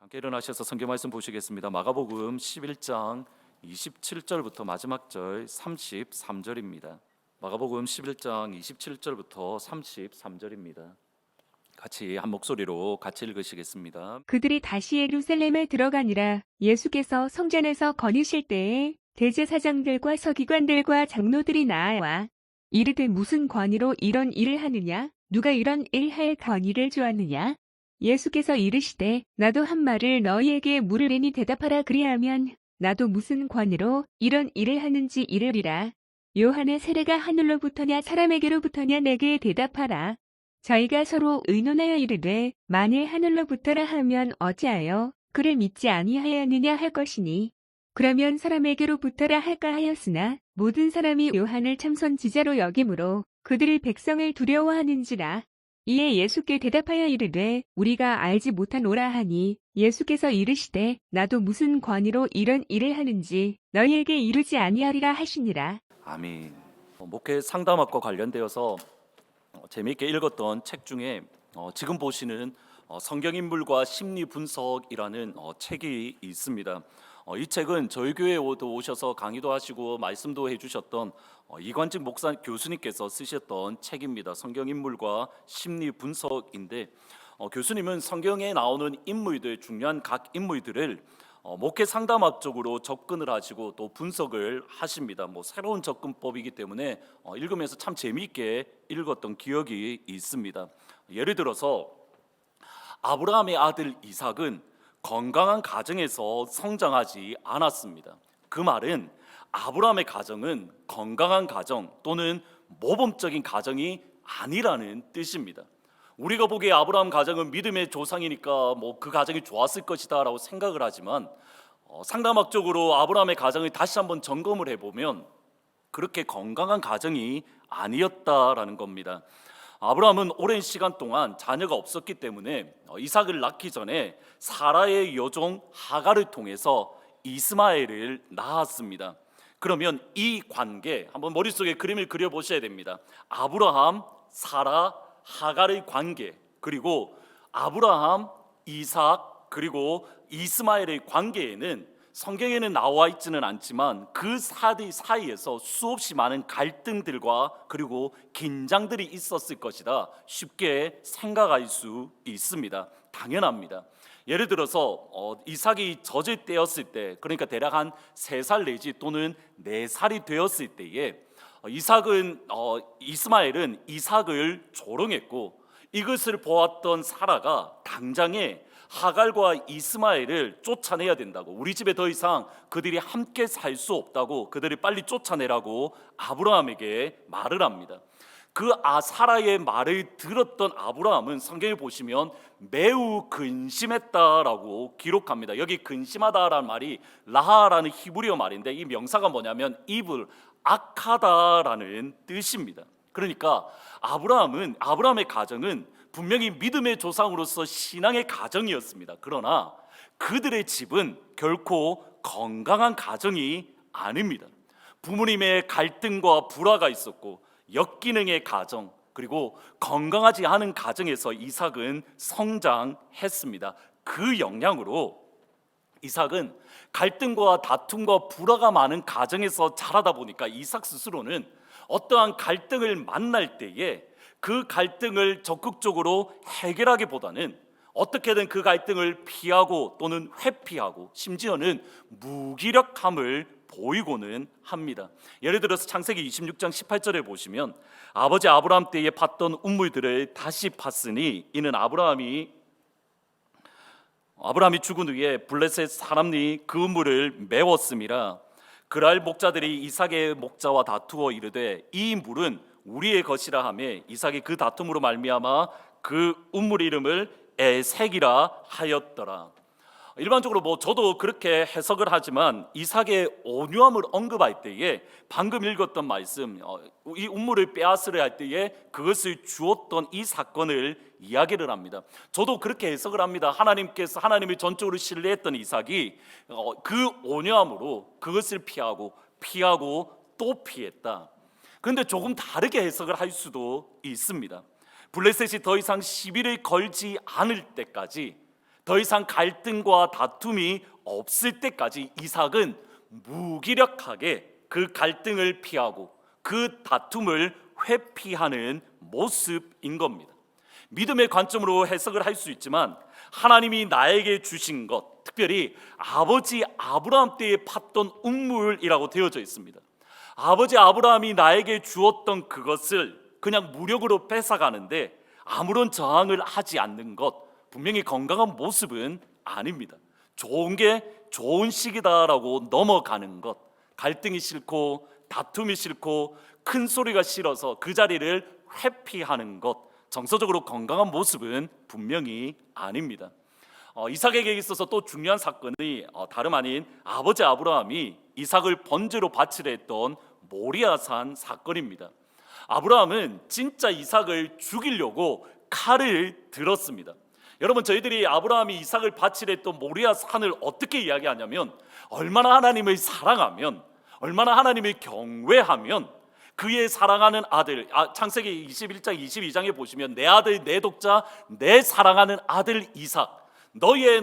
함께 일어나셔서 성경 말씀 보시겠습니다. 마가복음 11장 27절부터 마지막 절 33절입니다. 마가복음 11장 27절부터 33절입니다. 같이 한 목소리로 같이 읽으시겠습니다. 그들이 다시 예루살렘에 들어가니라. 예수께서 성전에서 거니실 때에 대제사장들과 서기관들과 장로들이 나아와 이르되 무슨 권위로 이런 일을 하느냐? 누가 이런 일할 권위를 주었느냐? 예수께서 이르시되 나도 한 말을 너희에게 물으리니 대답하라. 그리하면 나도 무슨 권위로 이런 일을 하는지 이르리라. 요한의 세례가 하늘로부터냐 사람에게로부터냐 내게 대답하라. 저희가 서로 의논하여 이르되 만일 하늘로부터라 하면 어찌하여 그를 믿지 아니하였느냐 할 것이니 그러면 사람에게로부터라 할까 하였으나 모든 사람이 요한을 참선 지자로 여김으로 그들이 백성을 두려워하는지라. 이에 예수께 대답하여 이르되 우리가 알지 못하노라 하니 예수께서 이르시되 나도 무슨 권위로 이런 일을 하는지 너희에게 이르지 아니하리라 하시니라. 아멘. 목회 상담학과 관련되어서 재미있게 읽었던 책 중에 지금 보시는 성경인물과 심리분석이라는 책이 있습니다. 이 책은 저희 교회에도 오셔서 강의도 하시고 말씀도 해주셨던 이관직 목사 교수님께서 쓰셨던 책입니다. 성경인물과 심리분석인데 교수님은 성경에 나오는 인물들, 중요한 각 인물들을 목회 상담학적으로 접근을 하시고 또 분석을 하십니다. 새로운 접근법이기 때문에 읽으면서 참 재미있게 읽었던 기억이 있습니다. 예를 들어서 아브라함의 아들 이삭은 건강한 가정에서 성장하지 않았습니다. 그 말은 아브라함의 가정은 건강한 가정 또는 모범적인 가정이 아니라는 뜻입니다. 우리가 보기에 아브라함 가정은 믿음의 조상이니까 그 가정이 좋았을 것이다 라고 생각을 하지만 상담학적으로 아브라함의 가정을 다시 한번 점검을 해보면 그렇게 건강한 가정이 아니었다라는 겁니다. 아브라함은 오랜 시간 동안 자녀가 없었기 때문에 이삭을 낳기 전에 사라의 여종 하갈을 통해서 이스마엘을 낳았습니다. 그러면 이 관계 한번 머릿속에 그림을 그려보셔야 됩니다. 아브라함, 사라, 하갈의 관계, 그리고 아브라함, 이삭, 그리고 이스마엘의 관계에는 성경에는 나와 있지는 않지만 그 사이에서 수없이 많은 갈등들과 그리고 긴장들이 있었을 것이다 쉽게 생각할 수 있습니다. 당연합니다. 예를 들어서 이삭이 젖을 떼었을 때, 그러니까 대략 한 3살 내지 또는 4살이 되었을 때에 이스마엘은 이삭을 조롱했고 이것을 보았던 사라가 당장에 하갈과 이스마엘을 쫓아내야 된다고, 우리 집에 더 이상 그들이 함께 살 수 없다고 그들을 빨리 쫓아내라고 아브라함에게 말을 합니다. 그 사라의 말을 들었던 아브라함은 성경에 보시면 매우 근심했다라고 기록합니다. 여기 근심하다라는 말이 라하라는 히브리어 말인데 이 명사가 뭐냐면 이블, 악하다라는 뜻입니다. 그러니까 아브라함의 가정은 분명히 믿음의 조상으로서 신앙의 가정이었습니다. 그러나 그들의 집은 결코 건강한 가정이 아닙니다. 부모님의 갈등과 불화가 있었고 역기능의 가정, 그리고 건강하지 않은 가정에서 이삭은 성장했습니다. 그 영향으로 이삭은 갈등과 다툼과 불화가 많은 가정에서 자라다 보니까 이삭 스스로는 어떠한 갈등을 만날 때에 그 갈등을 적극적으로 해결하기보다는 어떻게든 그 갈등을 피하고 또는 회피하고 심지어는 무기력함을 보이고는 합니다. 예를 들어서 창세기 26장 18절에 보시면 아버지 아브라함 때에 팠던 우물들을 다시 팠으니 이는 아브라함이 죽은 후에 블레셋 사람이 그 우물을 메웠음이라. 그랄 목자들이 이삭의 목자와 다투어 이르되 이 물은 우리의 것이라 하매 이삭이 그 다툼으로 말미암아 그 우물 이름을 에색이라 하였더라. 일반적으로 저도 그렇게 해석을 하지만 이삭의 온유함을 언급할 때에 방금 읽었던 말씀, 이 우물을 빼앗으려 할 때에 그것을 주었던 이 사건을 이야기를 합니다. 저도 그렇게 해석을 합니다. 하나님을 전적으로 신뢰했던 이삭이 그 온유함으로 그것을 피하고 또 피했다. 그런데 조금 다르게 해석을 할 수도 있습니다. 블레셋이 더 이상 시비를 걸지 않을 때까지 더 이상 갈등과 다툼이 없을 때까지 이삭은 무기력하게 그 갈등을 피하고 그 다툼을 회피하는 모습인 겁니다. 믿음의 관점으로 해석을 할 수 있지만 하나님이 나에게 주신 것, 특별히 아버지 아브라함 때에 팠던 운물이라고 되어져 있습니다. 아버지 아브라함이 나에게 주었던 그것을 그냥 무력으로 뺏어가는데 아무런 저항을 하지 않는 것, 분명히 건강한 모습은 아닙니다. 좋은 게 좋은 시기다라고 넘어가는 것, 갈등이 싫고 다툼이 싫고 큰 소리가 싫어서 그 자리를 회피하는 것, 정서적으로 건강한 모습은 분명히 아닙니다. 이삭에게 있어서 또 중요한 사건이 다름 아닌 아버지 아브라함이 이삭을 번제로 바치려 했던 모리아산 사건입니다. 아브라함은 진짜 이삭을 죽이려고 칼을 들었습니다. 여러분, 저희들이 아브라함이 이삭을 바치려 했던 모리아산을 어떻게 이야기하냐면 얼마나 하나님을 사랑하면, 얼마나 하나님을 경외하면 그의 사랑하는 아들, 창세기 21장 22장에 보시면 내 아들 내 독자 내 사랑하는 아들 이삭, 너의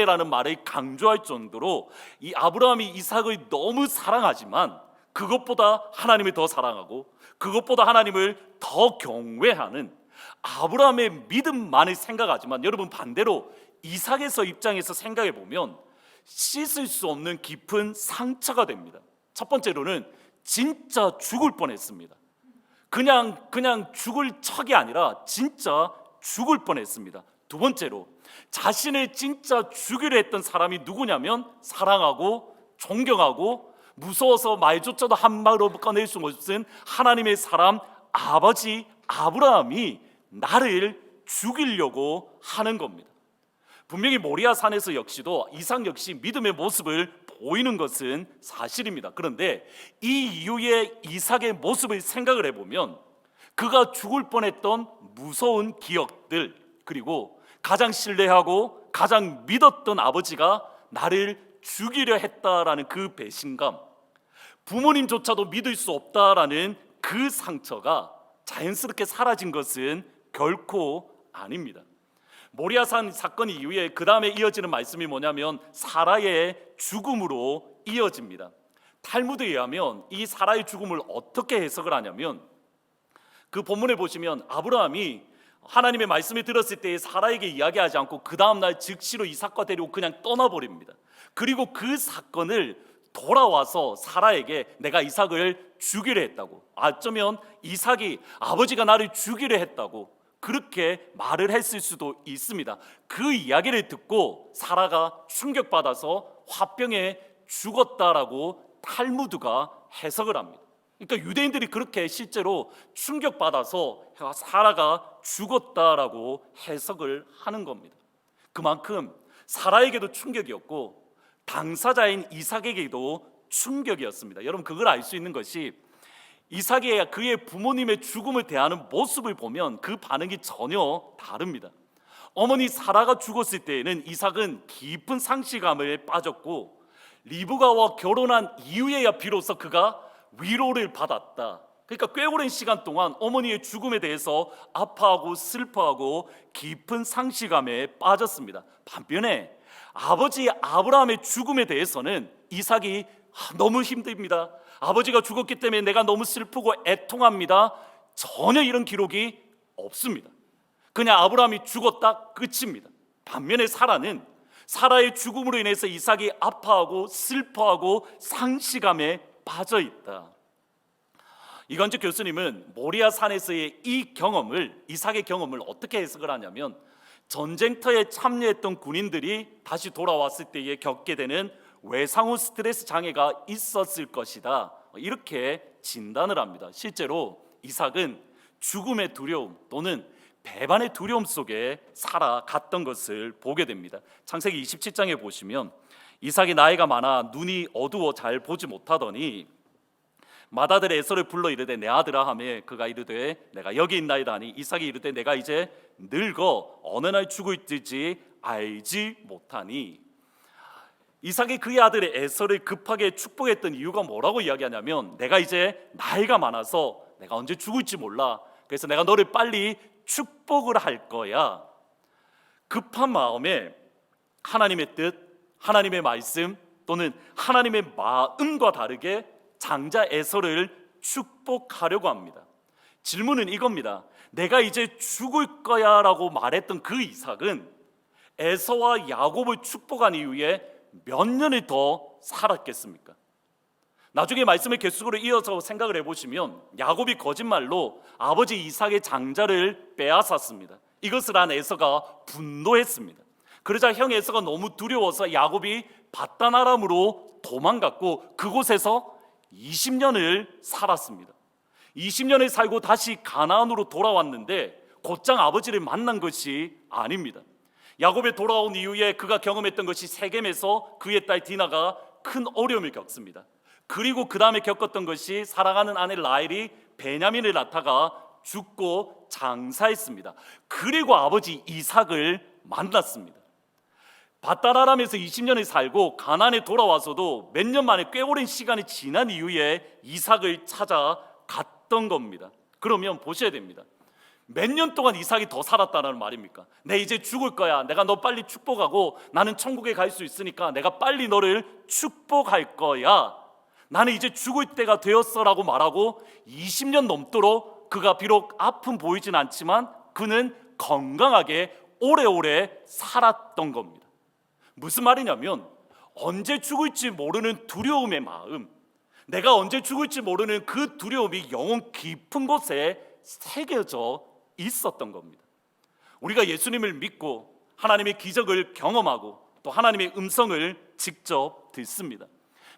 라는 말을 강조할 정도로 이 아브라함이 이삭을 너무 사랑하지만 그것보다 하나님을 더 사랑하고 그것보다 하나님을 더 경외하는 아브라함의 믿음만을 생각하지만, 여러분 반대로 이삭에서 입장에서 생각해 보면 씻을 수 없는 깊은 상처가 됩니다. 첫 번째로는 진짜 죽을 뻔했습니다. 그냥 죽을 척이 아니라 진짜 죽을 뻔했습니다. 두 번째로 자신을 진짜 죽이려 했던 사람이 누구냐면 사랑하고 존경하고 무서워서 말조차도 한마디로 꺼낼 수 없는 하나님의 사람 아버지 아브라함이 나를 죽이려고 하는 겁니다. 분명히 모리아 산에서 역시도 이삭 역시 믿음의 모습을 보이는 것은 사실입니다. 그런데 이 이후에 이삭의 모습을 생각을 해보면 그가 죽을 뻔했던 무서운 기억들, 그리고 가장 신뢰하고 가장 믿었던 아버지가 나를 죽이려 했다라는 그 배신감, 부모님조차도 믿을 수 없다라는 그 상처가 자연스럽게 사라진 것은 결코 아닙니다. 모리아산 사건 이후에 그 다음에 이어지는 말씀이 뭐냐면 사라의 죽음으로 이어집니다. 탈무드에 의하면 이 사라의 죽음을 어떻게 해석을 하냐면, 그 본문에 보시면 아브라함이 하나님의 말씀을 들었을 때 사라에게 이야기하지 않고 그 다음날 즉시로 이삭과 데리고 그냥 떠나버립니다. 그리고 그 사건을 돌아와서 사라에게 내가 이삭을 죽이려 했다고, 어쩌면 이삭이 아버지가 나를 죽이려 했다고 그렇게 말을 했을 수도 있습니다. 그 이야기를 듣고 사라가 충격받아서 화병에 죽었다라고 탈무드가 해석을 합니다. 그러니까 유대인들이 그렇게 실제로 충격받아서 사라가 죽었다라고 해석을 하는 겁니다. 그만큼 사라에게도 충격이었고 당사자인 이삭에게도 충격이었습니다. 여러분, 그걸 알 수 있는 것이 이삭이 그의 부모님의 죽음을 대하는 모습을 보면 그 반응이 전혀 다릅니다. 어머니 사라가 죽었을 때에는 이삭은 깊은 상실감에 빠졌고 리브가와 결혼한 이후에야 비로소 그가 위로를 받았다. 그러니까 꽤 오랜 시간 동안 어머니의 죽음에 대해서 아파하고 슬퍼하고 깊은 상실감에 빠졌습니다. 반면에 아버지 아브라함의 죽음에 대해서는 이삭이 너무 힘듭니다, 아버지가 죽었기 때문에 내가 너무 슬프고 애통합니다, 전혀 이런 기록이 없습니다. 그냥 아브라함이 죽었다 끝입니다. 반면에 사라는 사라의 죽음으로 인해서 이삭이 아파하고 슬퍼하고 상실감에 빠져 있다. 이건주 교수님은 모리아 산에서의 이 경험을, 이삭의 경험을 어떻게 해석을 하냐면 전쟁터에 참여했던 군인들이 다시 돌아왔을 때에 겪게 되는 외상후 스트레스 장애가 있었을 것이다, 이렇게 진단을 합니다. 실제로 이삭은 죽음의 두려움 또는 배반의 두려움 속에 살아갔던 것을 보게 됩니다. 창세기 27장에 보시면 이삭이 나이가 많아 눈이 어두워 잘 보지 못하더니 맏아들 에서를 불러 이르되 내 아들아 하매 그가 이르되 내가 여기 있나이다 하니 이삭이 이르되 내가 이제 늙어 어느 날 죽을지 알지 못하니. 이삭이 그의 아들 에서를 급하게 축복했던 이유가 뭐라고 이야기하냐면 내가 이제 나이가 많아서 내가 언제 죽을지 몰라, 그래서 내가 너를 빨리 축복을 할 거야. 급한 마음에 하나님의 뜻, 하나님의 말씀 또는 하나님의 마음과 다르게 장자 에서를 축복하려고 합니다. 질문은 이겁니다. 내가 이제 죽을 거야 라고 말했던 그 이삭은 에서와 야곱을 축복한 이후에 몇 년을 더 살았겠습니까? 나중에 말씀을 계속으로 이어서 생각을 해보시면 야곱이 거짓말로 아버지 이삭의 장자를 빼앗았습니다. 이것을 안 에서가 분노했습니다. 그러자 형 에서가 너무 두려워서 야곱이 밧단 아람으로 도망갔고 그곳에서 20년을 살았습니다. 20년을 살고 다시 가나안으로 돌아왔는데 곧장 아버지를 만난 것이 아닙니다. 야곱이 돌아온 이후에 그가 경험했던 것이 세겜에서 그의 딸 디나가 큰 어려움을 겪습니다. 그리고 그 다음에 겪었던 것이 사랑하는 아내 라헬이 베냐민을 낳다가 죽고 장사했습니다. 그리고 아버지 이삭을 만났습니다. 밧단 아람에서 20년을 살고 가나안에 돌아와서도 몇 년 만에 꽤 오랜 시간이 지난 이후에 이삭을 찾아갔던 겁니다. 그러면 보셔야 됩니다. 몇 년 동안 이삭이 더 살았다는 말입니까? 내 이제 죽을 거야. 내가 너 빨리 축복하고 나는 천국에 갈 수 있으니까 내가 빨리 너를 축복할 거야. 나는 이제 죽을 때가 되었어라고 말하고 20년 넘도록 그가 비록 아픔 보이진 않지만 그는 건강하게 오래오래 살았던 겁니다. 무슨 말이냐면 언제 죽을지 모르는 두려움의 마음, 내가 언제 죽을지 모르는 그 두려움이 영혼 깊은 곳에 새겨져 있었던 겁니다. 우리가 예수님을 믿고 하나님의 기적을 경험하고 또 하나님의 음성을 직접 듣습니다.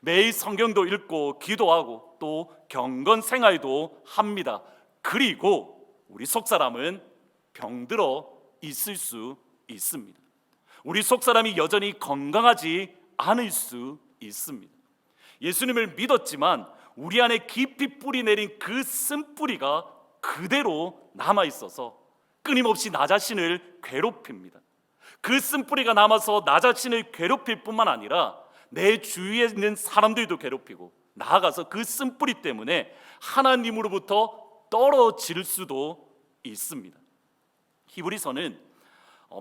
매일 성경도 읽고 기도하고 또 경건 생활도 합니다. 그리고 우리 속사람은 병들어 있을 수 있습니다. 우리 속사람이 여전히 건강하지 않을 수 있습니다. 예수님을 믿었지만 우리 안에 깊이 뿌리 내린 그 쓴뿌리가 그대로 남아있어서 끊임없이 나 자신을 괴롭힙니다. 그 쓴뿌리가 남아서 나 자신을 괴롭힐 뿐만 아니라 내 주위에 있는 사람들도 괴롭히고 나아가서 그 쓴뿌리 때문에 하나님으로부터 떨어질 수도 있습니다. 히브리서는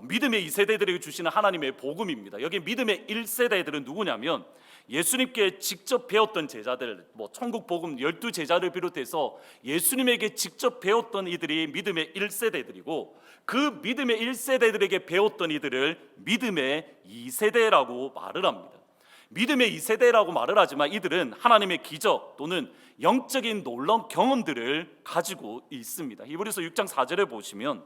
믿음의 2세대들에게 주시는 하나님의 복음입니다. 여기 믿음의 1세대들은 누구냐면 예수님께 직접 배웠던 제자들, 천국 복음 12제자를 비롯해서 예수님에게 직접 배웠던 이들이 믿음의 1세대들이고 그 믿음의 1세대들에게 배웠던 이들을 믿음의 2세대라고 말을 합니다. 믿음의 2세대라고 말을 하지만 이들은 하나님의 기적 또는 영적인 놀라운 경험들을 가지고 있습니다. 히브리서 6장 4절에 보시면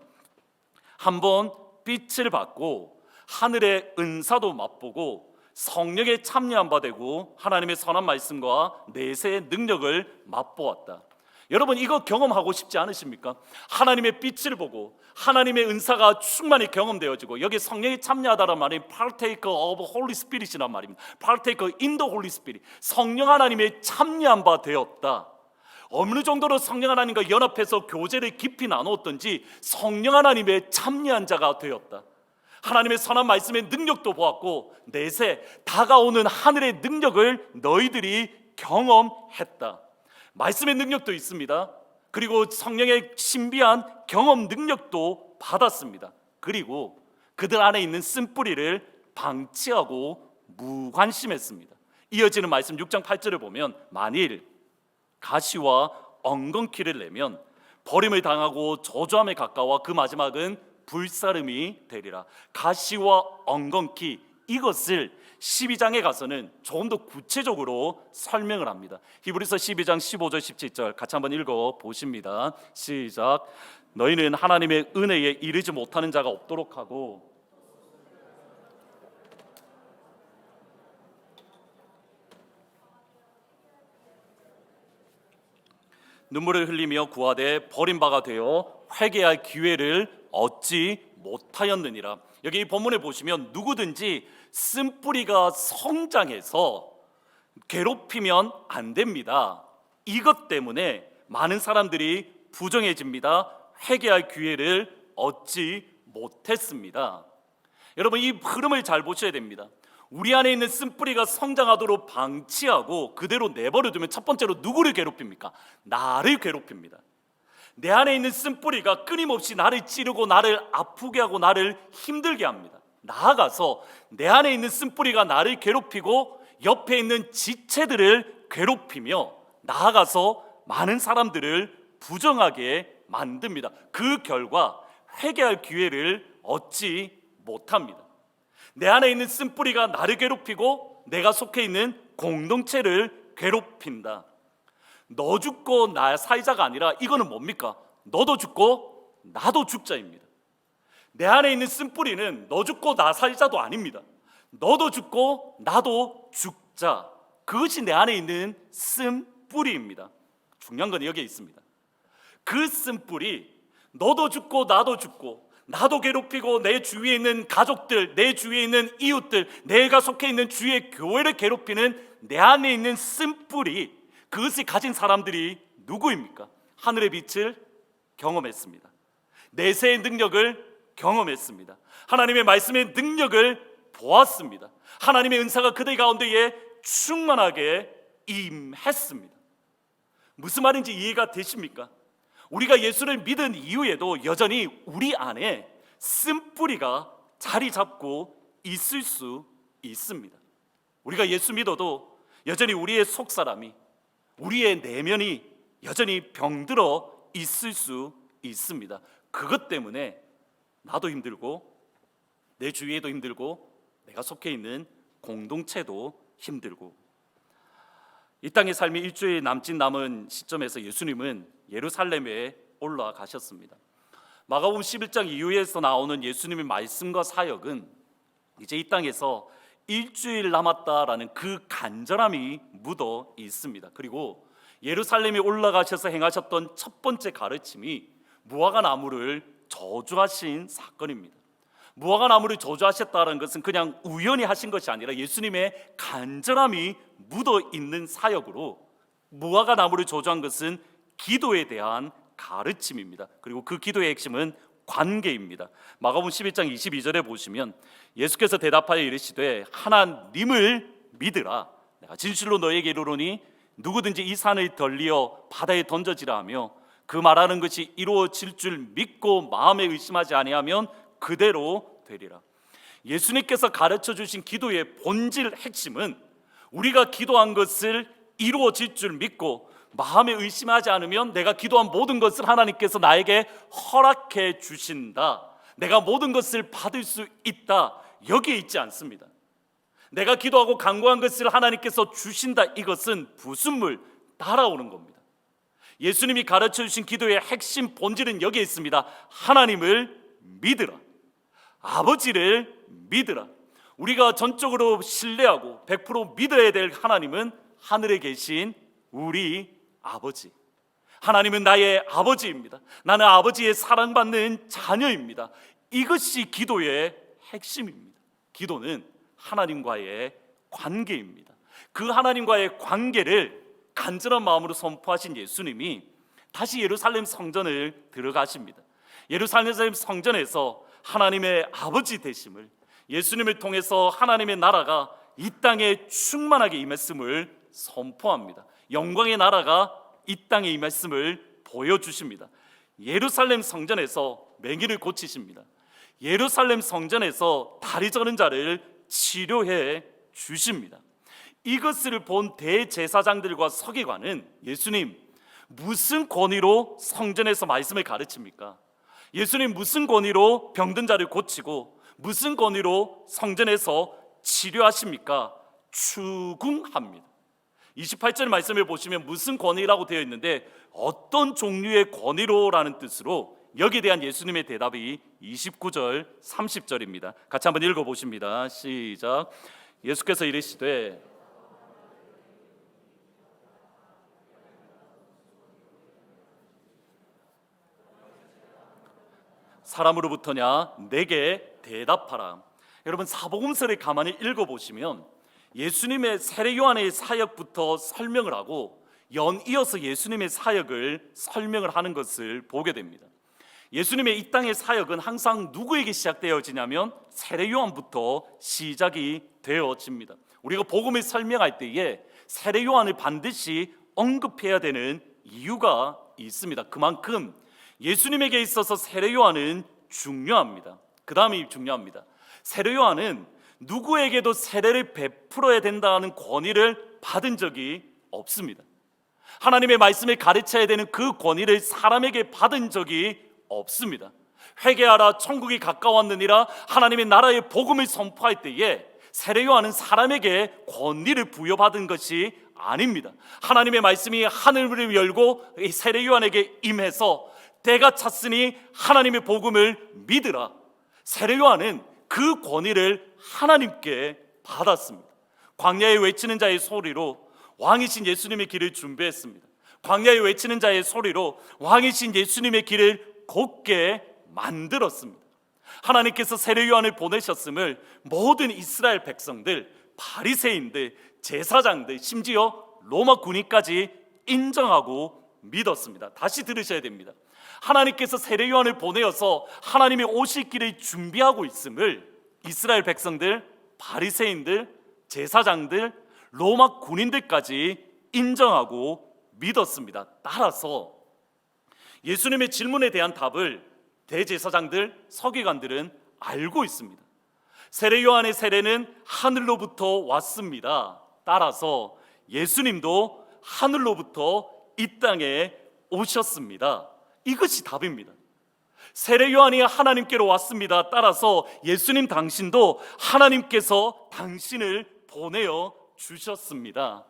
한번 빛을 받고 하늘의 은사도 맛보고 성령에 참여한 바 되고 하나님의 선한 말씀과 내세의 능력을 맛보았다. 여러분 이거 경험하고 싶지 않으십니까? 하나님의 빛을 보고 하나님의 은사가 충만히 경험되어지고 여기 성령에 참여하다란 말이 partaker of Holy Spirit이란 말입니다. partaker in the Holy Spirit, 성령 하나님의 참여한 바 되었다. 어느 정도로 성령 하나님과 연합해서 교제를 깊이 나누었던지 성령 하나님의 참여한 자가 되었다. 하나님의 선한 말씀의 능력도 보았고 내세 다가오는 하늘의 능력을 너희들이 경험했다. 말씀의 능력도 있습니다. 그리고 성령의 신비한 경험 능력도 받았습니다. 그리고 그들 안에 있는 쓴뿌리를 방치하고 무관심했습니다. 이어지는 말씀 6장 8절을 보면 만일 가시와 엉겅퀴를 내면 버림을 당하고 저주함에 가까워 그 마지막은 불사름이 되리라. 가시와 엉겅퀴, 이것을 12장에 가서는 조금 더 구체적으로 설명을 합니다. 히브리서 12장 15절 17절 같이 한번 읽어 보십니다. 시작. 너희는 하나님의 은혜에 이르지 못하는 자가 없도록 하고 눈물을 흘리며 구하되 버림바가 되어 회개할 기회를 얻지 못하였느니라. 여기 이 본문에 보시면 누구든지 쓴뿌리가 성장해서 괴롭히면 안 됩니다. 이것 때문에 많은 사람들이 부정해집니다. 회개할 기회를 얻지 못했습니다. 여러분 이 흐름을 잘 보셔야 됩니다. 우리 안에 있는 쓴뿌리가 성장하도록 방치하고 그대로 내버려 두면 첫 번째로 누구를 괴롭힙니까? 나를 괴롭힙니다. 내 안에 있는 쓴뿌리가 끊임없이 나를 찌르고 나를 아프게 하고 나를 힘들게 합니다. 나아가서 내 안에 있는 쓴뿌리가 나를 괴롭히고 옆에 있는 지체들을 괴롭히며 나아가서 많은 사람들을 부정하게 만듭니다. 그 결과 회개할 기회를 얻지 못합니다. 내 안에 있는 쓴뿌리가 나를 괴롭히고 내가 속해 있는 공동체를 괴롭힌다. 너 죽고 나 살자가 아니라 이거는 뭡니까? 너도 죽고 나도 죽자입니다. 내 안에 있는 쓴뿌리는 너 죽고 나 살자도 아닙니다. 너도 죽고 나도 죽자. 그것이 내 안에 있는 쓴뿌리입니다. 중요한 건 여기에 있습니다. 그 쓴뿌리, 너도 죽고 나도 죽고 나도 괴롭히고 내 주위에 있는 가족들, 내 주위에 있는 이웃들, 내가 속해 있는 주의 교회를 괴롭히는 내 안에 있는 쓴뿌리, 그것을 가진 사람들이 누구입니까? 하늘의 빛을 경험했습니다. 내세의 능력을 경험했습니다. 하나님의 말씀의 능력을 보았습니다. 하나님의 은사가 그들 가운데에 충만하게 임했습니다. 무슨 말인지 이해가 되십니까? 우리가 예수를 믿은 이후에도 여전히 우리 안에 쓴뿌리가 자리 잡고 있을 수 있습니다. 우리가 예수 믿어도 여전히 우리의 속사람이, 우리의 내면이 여전히 병들어 있을 수 있습니다. 그것 때문에 나도 힘들고 내 주위에도 힘들고 내가 속해 있는 공동체도 힘들고, 이 땅의 삶이 일주일 남짓 남은 시점에서 예수님은 예루살렘에 올라가셨습니다. 마가복음 11장 이후에서 나오는 예수님의 말씀과 사역은 이제 이 땅에서 일주일 남았다라는 그 간절함이 묻어 있습니다. 그리고 예루살렘에 올라가셔서 행하셨던 첫 번째 가르침이 무화과 나무를 저주하신 사건입니다. 무화과 나무를 저주하셨다는 것은 그냥 우연히 하신 것이 아니라 예수님의 간절함이 묻어 있는 사역으로, 무화과 나무를 저주한 것은 기도에 대한 가르침입니다. 그리고 그 기도의 핵심은 관계입니다. 마가복음 11장 22절에 보시면 예수께서 대답하여 이르시되 하나님을 믿으라. 내가 진실로 너에게 이르노니 누구든지 이 산을 덜리어 바다에 던져지라 하며 그 말하는 것이 이루어질 줄 믿고 마음에 의심하지 아니하면 그대로 되리라. 예수님께서 가르쳐 주신 기도의 본질 핵심은 우리가 기도한 것을 이루어질 줄 믿고 마음에 의심하지 않으면 내가 기도한 모든 것을 하나님께서 나에게 허락해 주신다. 내가 모든 것을 받을 수 있다. 여기에 있지 않습니다. 내가 기도하고 간구한 것을 하나님께서 주신다. 이것은 부순물 따라오는 겁니다. 예수님이 가르쳐 주신 기도의 핵심 본질은 여기에 있습니다. 하나님을 믿으라. 아버지를 믿으라. 우리가 전적으로 신뢰하고 100% 믿어야 될 하나님은 하늘에 계신 우리 아버지. 하나님은 나의 아버지입니다. 나는 아버지의 사랑받는 자녀입니다. 이것이 기도의 핵심입니다. 기도는 하나님과의 관계입니다. 그 하나님과의 관계를 간절한 마음으로 선포하신 예수님이 다시 예루살렘 성전을 들어가십니다. 예루살렘 성전에서 하나님의 아버지 되심을, 예수님을 통해서 하나님의 나라가 이 땅에 충만하게 임했음을 선포합니다. 영광의 나라가 이 땅에 임했음을 보여주십니다. 예루살렘 성전에서 맹인을 고치십니다. 예루살렘 성전에서 다리 저는 자를 치료해 주십니다. 이것을 본 대제사장들과 서기관은 예수님, 무슨 권위로 성전에서 말씀을 가르칩니까? 예수님 무슨 권위로 병든 자를 고치고 무슨 권위로 성전에서 치료하십니까? 추궁합니다. 28절 말씀을 보시면 무슨 권위라고 되어 있는데 어떤 종류의 권위로라는 뜻으로 여기에 대한 예수님의 대답이 29절 30절입니다. 같이 한번 읽어보십니다. 시작. 예수께서 이르시되 사람으로부터냐? 내게 대답하라. 여러분, 사복음서를 가만히 읽어보시면 예수님의 세례 요한의 사역부터 설명을 하고 연이어서 예수님의 사역을 설명을 하는 것을 보게 됩니다. 예수님의 이 땅의 사역은 항상 누구에게 시작되어지냐면 세례 요한부터 시작이 되어집니다. 우리가 복음을 설명할 때에 세례 요한을 반드시 언급해야 되는 이유가 있습니다. 그만큼 예수님에게 있어서 세례 요한은 중요합니다. 그 다음이 중요합니다. 세례 요한은 누구에게도 세례를 베풀어야 된다는 권위를 받은 적이 없습니다. 하나님의 말씀을 가르쳐야 되는 그 권위를 사람에게 받은 적이 없습니다. 회개하라 천국이 가까웠느니라 하나님의 나라의 복음을 선포할 때에 세례 요한은 사람에게 권위를 부여받은 것이 아닙니다. 하나님의 말씀이 하늘을 열고 이 세례 요한에게 임해서 때가 찼으니 하나님의 복음을 믿으라. 세례 요한은 그 권위를 하나님께 받았습니다. 광야에 외치는 자의 소리로 왕이신 예수님의 길을 준비했습니다. 광야에 외치는 자의 소리로 왕이신 예수님의 길을 곱게 만들었습니다. 하나님께서 세례 요한을 보내셨음을 모든 이스라엘 백성들, 바리새인들, 제사장들, 심지어 로마 군인까지 인정하고 믿었습니다. 다시 들으셔야 됩니다. 하나님께서 세례 요한을 보내어서 하나님의 오실 길을 준비하고 있음을 이스라엘 백성들, 바리새인들, 제사장들, 로마 군인들까지 인정하고 믿었습니다. 따라서 예수님의 질문에 대한 답을 대제사장들, 서기관들은 알고 있습니다. 세례 요한의 세례는 하늘로부터 왔습니다. 따라서 예수님도 하늘로부터 이 땅에 오셨습니다. 이것이 답입니다. 세례 요한이 하나님께로 왔습니다. 따라서 예수님 당신도 하나님께서 당신을 보내어 주셨습니다.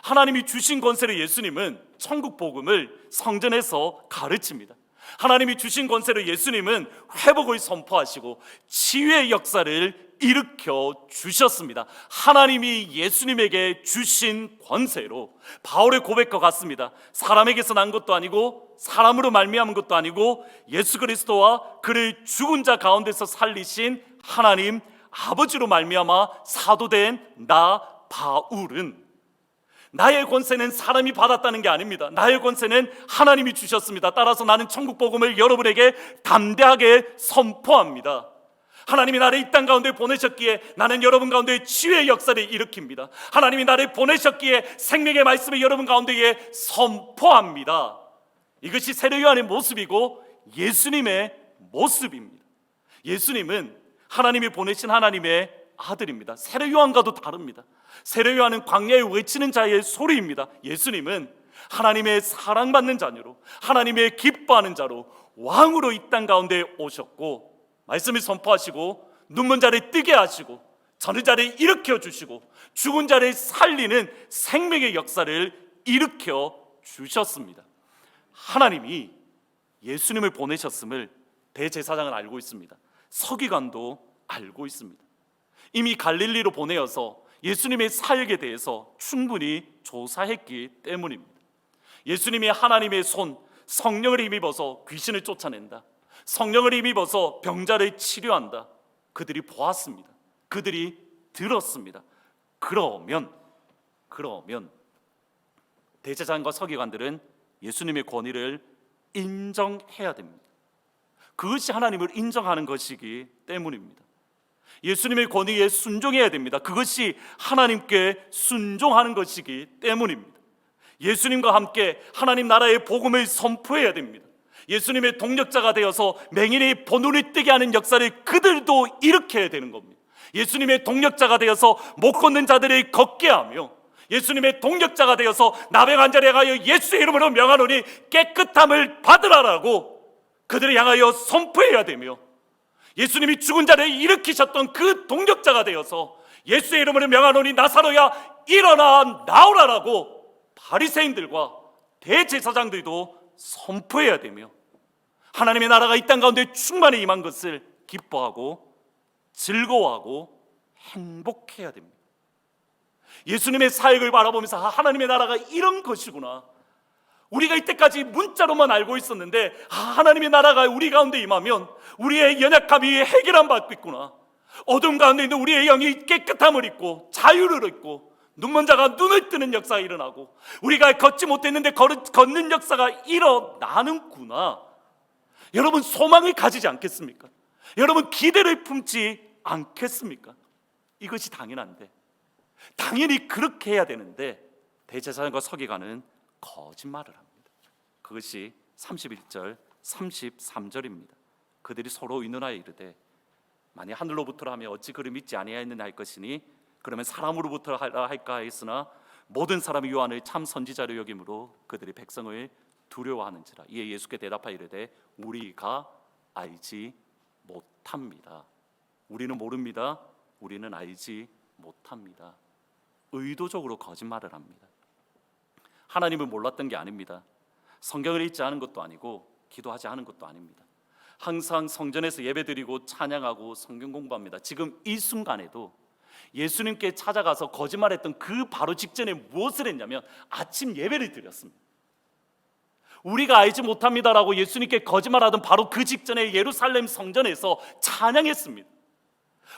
하나님이 주신 권세로 예수님은 천국 복음을 성전에서 가르칩니다. 하나님이 주신 권세로 예수님은 회복을 선포하시고 치유의 역사를 일으켜 주셨습니다. 하나님이 예수님에게 주신 권세로 바울의 고백과 같습니다. 사람에게서 난 것도 아니고 사람으로 말미암은 것도 아니고 예수 그리스도와 그를 죽은 자 가운데서 살리신 하나님 아버지로 말미암아 사도된 나 바울은 나의 권세는 사람이 받았다는 게 아닙니다. 나의 권세는 하나님이 주셨습니다. 따라서 나는 천국 복음을 여러분에게 담대하게 선포합니다. 하나님이 나를 이 땅 가운데 보내셨기에 나는 여러분 가운데 치유의 역사를 일으킵니다. 하나님이 나를 보내셨기에 생명의 말씀을 여러분 가운데에 선포합니다. 이것이 세례 요한의 모습이고 예수님의 모습입니다. 예수님은 하나님이 보내신 하나님의 아들입니다. 세례 요한과도 다릅니다. 세례 요한은 광야에 외치는 자의 소리입니다. 예수님은 하나님의 사랑받는 자녀로, 하나님의 기뻐하는 자로 왕으로 이 땅 가운데 오셨고 말씀을 선포하시고 눈먼 자를 뜨게 하시고 저는 자를 일으켜 주시고 죽은 자를 살리는 생명의 역사를 일으켜 주셨습니다. 하나님이 예수님을 보내셨음을 대제사장은 알고 있습니다. 서기관도 알고 있습니다. 이미 갈릴리로 보내어서 예수님의 사역에 대해서 충분히 조사했기 때문입니다. 예수님이 하나님의 손, 성령을 힘입어서 귀신을 쫓아낸다, 성령을 힘입어서 병자를 치료한다, 그들이 보았습니다. 그들이 들었습니다. 그러면 대제사장과 서기관들은 예수님의 권위를 인정해야 됩니다. 그것이 하나님을 인정하는 것이기 때문입니다. 예수님의 권위에 순종해야 됩니다. 그것이 하나님께 순종하는 것이기 때문입니다. 예수님과 함께 하나님 나라의 복음을 선포해야 됩니다. 예수님의 동력자가 되어서 맹인의 본눈을 뜨게 하는 역사를 그들도 일으켜야 되는 겁니다. 예수님의 동력자가 되어서 못 걷는 자들을 걷게 하며 예수님의 동력자가 되어서 나병한 자를 향하여 예수의 이름으로 명하노니 깨끗함을 받으라라고 그들을 향하여 선포해야 되며 예수님이 죽은 자를 일으키셨던 그 동력자가 되어서 예수의 이름으로 명하노니 나사로야 일어나 나오라라고 바리새인들과 대제사장들도 선포해야 되며 하나님의 나라가 이 땅 가운데 충만히 임한 것을 기뻐하고 즐거워하고 행복해야 됩니다. 예수님의 사역을 바라보면서 하나님의 나라가 이런 것이구나, 우리가 이때까지 문자로만 알고 있었는데 하나님의 나라가 우리 가운데 임하면 우리의 연약함이 해결함 받고 있구나, 어둠 가운데 있는 우리의 영이 깨끗함을 입고 자유를 얻고 눈먼 자가 눈을 뜨는 역사가 일어나고 우리가 걷지 못했는데 걷는 역사가 일어나는구나. 여러분 소망을 가지지 않겠습니까? 여러분 기대를 품지 않겠습니까? 이것이 당연한데, 당연히 그렇게 해야 되는데 대제사장과 서기관은 거짓말을 합니다. 그것이 31절 33절입니다. 그들이 서로 의논하여 이르되 만일 하늘로부터라 하면 어찌 그를 믿지 아니하였느냐 할 것이니 그러면 사람으로부터 하라 할까 하였으나 모든 사람이 요한을 참 선지자로 여김으로 그들이 백성을 두려워하는지라. 이에 예수께 대답하여 이르되 우리가 알지 못합니다. 우리는 모릅니다. 우리는 알지 못합니다. 의도적으로 거짓말을 합니다. 하나님을 몰랐던 게 아닙니다. 성경을 읽지 않은 것도 아니고 기도하지 않은 것도 아닙니다. 항상 성전에서 예배드리고 찬양하고 성경 공부합니다. 지금 이 순간에도 예수님께 찾아가서 거짓말했던 그 바로 직전에 무엇을 했냐면 아침 예배를 드렸습니다. 우리가 알지 못합니다라고 예수님께 거짓말하던 바로 그 직전에 예루살렘 성전에서 찬양했습니다.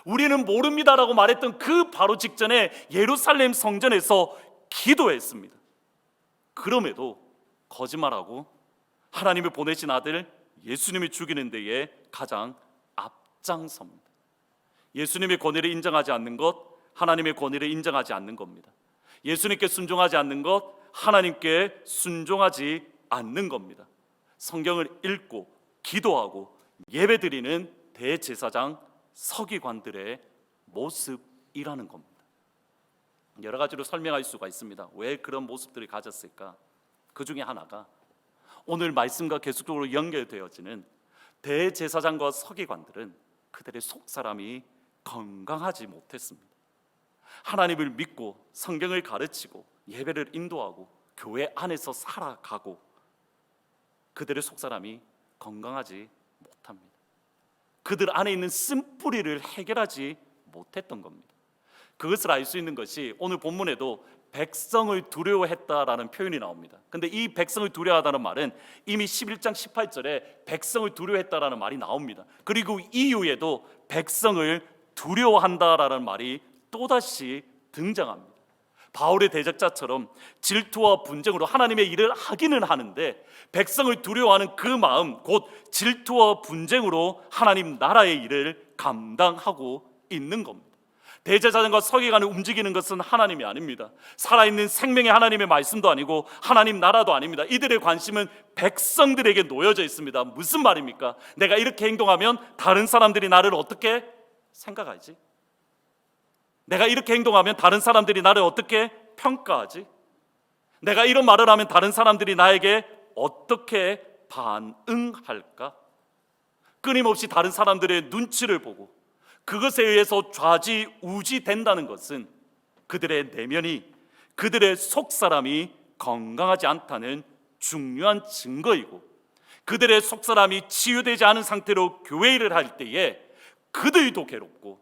우리는 모릅니다라고 말했던 그 바로 직전에 예루살렘 성전에서 기도했습니다. 그럼에도 거짓말하고 하나님을 보내신 아들 예수님을 죽이는 데에 가장 앞장섭니다. 예수님의 권위를 인정하지 않는 것, 하나님의 권위를 인정하지 않는 겁니다. 예수님께 순종하지 않는 것, 하나님께 순종하지 않는 겁니다. 성경을 읽고 기도하고 예배드리는 대제사장 서기관들의 모습이라는 겁니다. 여러 가지로 설명할 수가 있습니다. 왜 그런 모습들을 가졌을까? 그 중에 하나가 오늘 말씀과 계속적으로 연결되어지는 대제사장과 서기관들은 그들의 속사람이 건강하지 못했습니다. 하나님을 믿고 성경을 가르치고 예배를 인도하고 교회 안에서 살아가고 그들의 속사람이 건강하지 못합니다. 그들 안에 있는 쓴뿌리를 해결하지 못했던 겁니다. 그것을 알 수 있는 것이 오늘 본문에도 백성을 두려워했다라는 표현이 나옵니다. 근데 이 백성을 두려워하다는 말은 이미 11장 18절에 백성을 두려워했다라는 말이 나옵니다. 그리고 이후에도 백성을 두려워한다라는 말이 또다시 등장합니다. 바울의 대적자처럼 질투와 분쟁으로 하나님의 일을 하기는 하는데 백성을 두려워하는 그 마음, 곧 질투와 분쟁으로 하나님 나라의 일을 감당하고 있는 겁니다. 대제사장과 서기관을 움직이는 것은 하나님이 아닙니다. 살아있는 생명의 하나님의 말씀도 아니고 하나님 나라도 아닙니다. 이들의 관심은 백성들에게 놓여져 있습니다. 무슨 말입니까? 내가 이렇게 행동하면 다른 사람들이 나를 어떻게 생각하지? 내가 이렇게 행동하면 다른 사람들이 나를 어떻게 평가하지? 내가 이런 말을 하면 다른 사람들이 나에게 어떻게 반응할까? 끊임없이 다른 사람들의 눈치를 보고 그것에 의해서 좌지우지된다는 것은 그들의 내면이, 그들의 속사람이 건강하지 않다는 중요한 증거이고, 그들의 속사람이 치유되지 않은 상태로 교회 일을 할 때에 그들도 괴롭고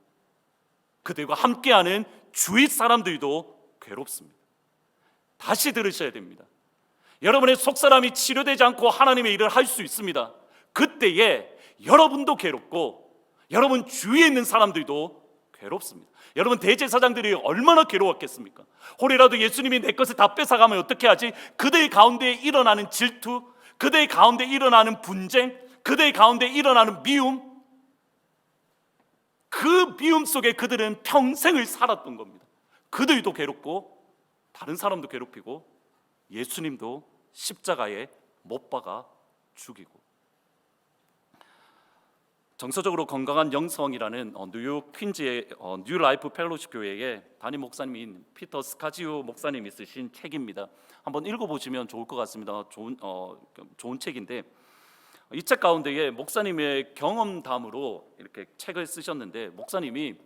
그들과 함께하는 주위 사람들도 괴롭습니다. 다시 들으셔야 됩니다. 여러분의 속사람이 치료되지 않고 하나님의 일을 할 수 있습니다. 그때에 여러분도 괴롭고 여러분 주위에 있는 사람들도 괴롭습니다. 여러분 대제사장들이 얼마나 괴로웠겠습니까? 혹이라도 예수님이 내 것을 다 뺏어가면 어떻게 하지? 그들 가운데 일어나는 질투, 그들 가운데 일어나는 분쟁, 그들 가운데 일어나는 미움, 그 미움 속에 그들은 평생을 살았던 겁니다. 그들도 괴롭고 다른 사람도 괴롭히고 예수님도 십자가에 못 박아 죽이고. 정서적으로 건강한 영성이라는 뉴욕 퀸즈의 뉴 라이프 펠로십 교회의 담임 목사님인 피터 스카지오 목사님이 쓰신 책입니다. 한번 읽어보시면 좋을 것 같습니다. 좋은 책인데 이 책 가운데에 목사님의 경험담으로 이렇게 책을 쓰셨는데 목사님이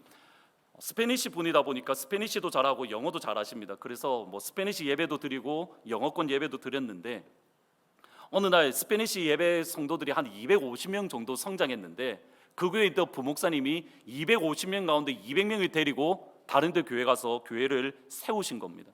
스페니시 분이다 보니까 스페니시도 잘하고 영어도 잘하십니다. 그래서 스페니시 예배도 드리고 영어권 예배도 드렸는데 어느 날 스페니시 예배 성도들이 한 250명 정도 성장했는데 그 교회에 있던 부목사님이 250명 가운데 200명을 데리고 다른 데 교회 가서 교회를 세우신 겁니다.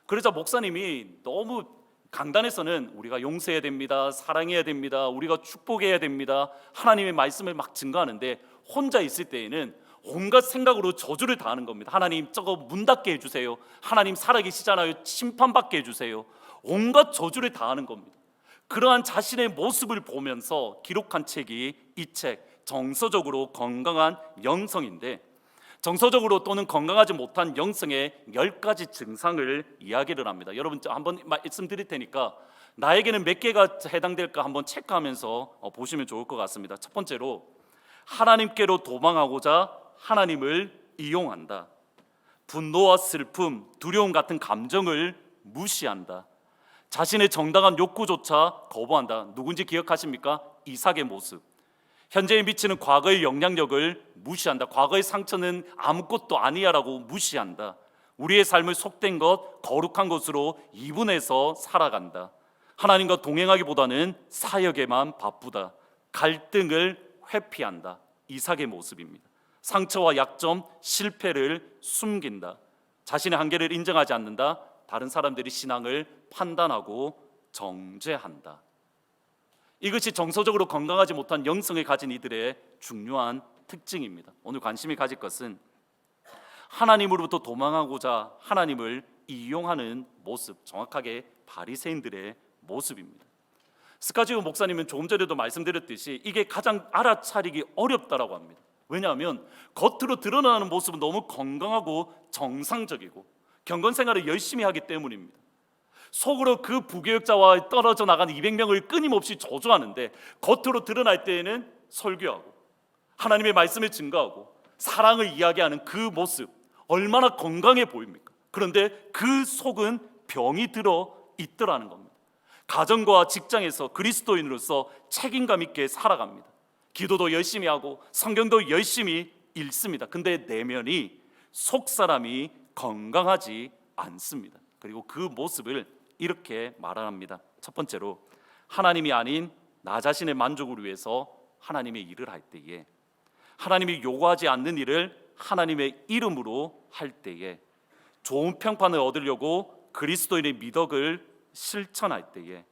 그러자 목사님이 너무 강단에서는 우리가 용서해야 됩니다, 사랑해야 됩니다, 우리가 축복해야 됩니다, 하나님의 말씀을 막 증거하는데 혼자 있을 때에는 온갖 생각으로 저주를 다하는 겁니다. 하나님 저거 문 닫게 해주세요, 하나님 살아계시잖아요, 심판받게 해주세요, 온갖 저주를 다하는 겁니다. 그러한 자신의 모습을 보면서 기록한 책이 이 책 정서적으로 건강한 영성인데, 정서적으로 또는 건강하지 못한 영성의 10가지 증상을 이야기를 합니다. 여러분 한번 말씀드릴 테니까 나에게는 몇 개가 해당될까 한번 체크하면서 보시면 좋을 것 같습니다. 첫 번째로, 하나님께로 도망하고자 하나님을 이용한다. 분노와 슬픔, 두려움 같은 감정을 무시한다. 자신의 정당한 욕구조차 거부한다. 누군지 기억하십니까? 이삭의 모습. 현재에 미치는 과거의 영향력을 무시한다. 과거의 상처는 아무것도 아니야라고 무시한다. 우리의 삶을 속된 것, 거룩한 것으로 이분해서 살아간다. 하나님과 동행하기보다는 사역에만 바쁘다. 갈등을 회피한다. 이삭의 모습입니다. 상처와 약점, 실패를 숨긴다. 자신의 한계를 인정하지 않는다. 다른 사람들이 신앙을 판단하고 정죄한다. 이것이 정서적으로 건강하지 못한 영성을 가진 이들의 중요한 특징입니다. 오늘 관심이 가질 것은 하나님으로부터 도망하고자 하나님을 이용하는 모습, 정확하게 바리새인들의 모습입니다. 스카지오 목사님은 조금 전에도 말씀드렸듯이 이게 가장 알아차리기 어렵다라고 합니다. 왜냐하면 겉으로 드러나는 모습은 너무 건강하고 정상적이고 경건생활을 열심히 하기 때문입니다. 속으로 그 부교역자와 떨어져 나간 200명을 끊임없이 저주하는데 겉으로 드러날 때에는 설교하고 하나님의 말씀을 증거하고 사랑을 이야기하는 그 모습, 얼마나 건강해 보입니까? 그런데 그 속은 병이 들어 있더라는 겁니다. 가정과 직장에서 그리스도인으로서 책임감 있게 살아갑니다. 기도도 열심히 하고 성경도 열심히 읽습니다. 근데 내면이, 속사람이 건강하지 않습니다. 그리고 그 모습을 이렇게 말합니다. 첫 번째로, 하나님이 아닌 나 자신의 만족을 위해서 하나님의 일을 할 때에, 하나님이 요구하지 않는 일을 하나님의 이름으로 할 때에, 좋은 평판을 얻으려고 그리스도인의 미덕을 실천할 때에,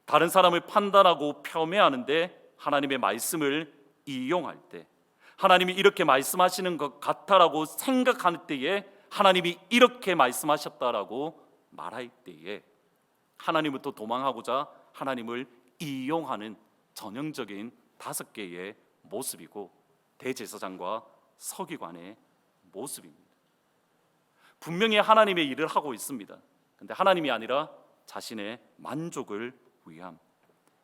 다른 사람을 판단하고 폄훼하는데 하나님의 말씀을 이용할 때, 하나님이 이렇게 말씀하시는 것 같다라고 생각할 때에 하나님이 이렇게 말씀하셨다라고 말할 때에 하나님부터 도망하고자 하나님을 이용하는 전형적인 5개의 모습이고 대제사장과 서기관의 모습입니다. 분명히 하나님의 일을 하고 있습니다. 근데 하나님이 아니라 자신의 만족을 위함,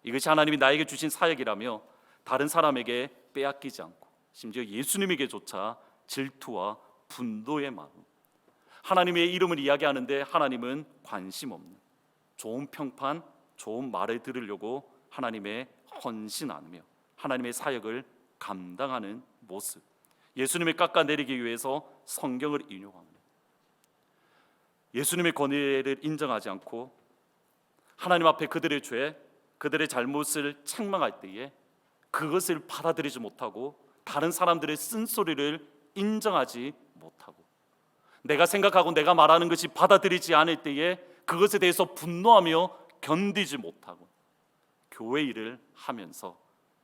이것이 하나님이 나에게 주신 사역이라며 다른 사람에게 빼앗기지 않고 심지어 예수님에게조차 질투와 분노의 마음, 하나님의 이름을 이야기하는데 하나님은 관심 없는, 좋은 평판, 좋은 말을 들으려고 하나님의 헌신하며 하나님의 사역을 감당하는 모습, 예수님을 깎아내리기 위해서 성경을 인용하며 예수님의 권위를 인정하지 않고 하나님 앞에 그들의 죄, 그들의 잘못을 책망할 때에 그것을 받아들이지 못하고 다른 사람들의 쓴소리를 인정하지 못하고 내가 생각하고 내가 말하는 것이 받아들이지 않을 때에 그것에 대해서 분노하며 견디지 못하고 교회 일을 하면서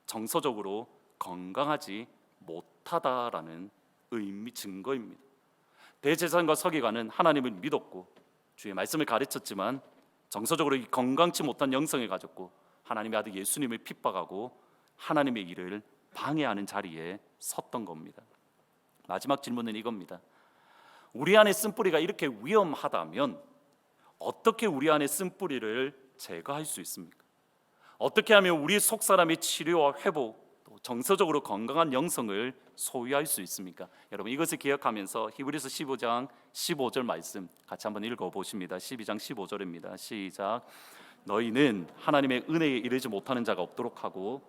정서적으로 건강하지 못하다라는 의미 증거입니다. 대제사장과 서기관은 하나님을 믿었고 주의 말씀을 가르쳤지만 정서적으로 건강치 못한 영성을 가졌고 하나님의 아들 예수님을 핍박하고 하나님의 일을 방해하는 자리에 섰던 겁니다. 마지막 질문은 이겁니다. 우리 안에 쓴뿌리가 이렇게 위험하다면 어떻게 우리 안에 쓴뿌리를 제거할 수 있습니까? 어떻게 하면 우리 속사람의 치료와 회복, 또 정서적으로 건강한 영성을 소유할 수 있습니까? 여러분 이것을 기억하면서 히브리서 15장 15절 말씀 같이 한번 읽어보십니다. 12장 15절입니다. 시작. 너희는 하나님의 은혜에 이르지 못하는 자가 없도록 하고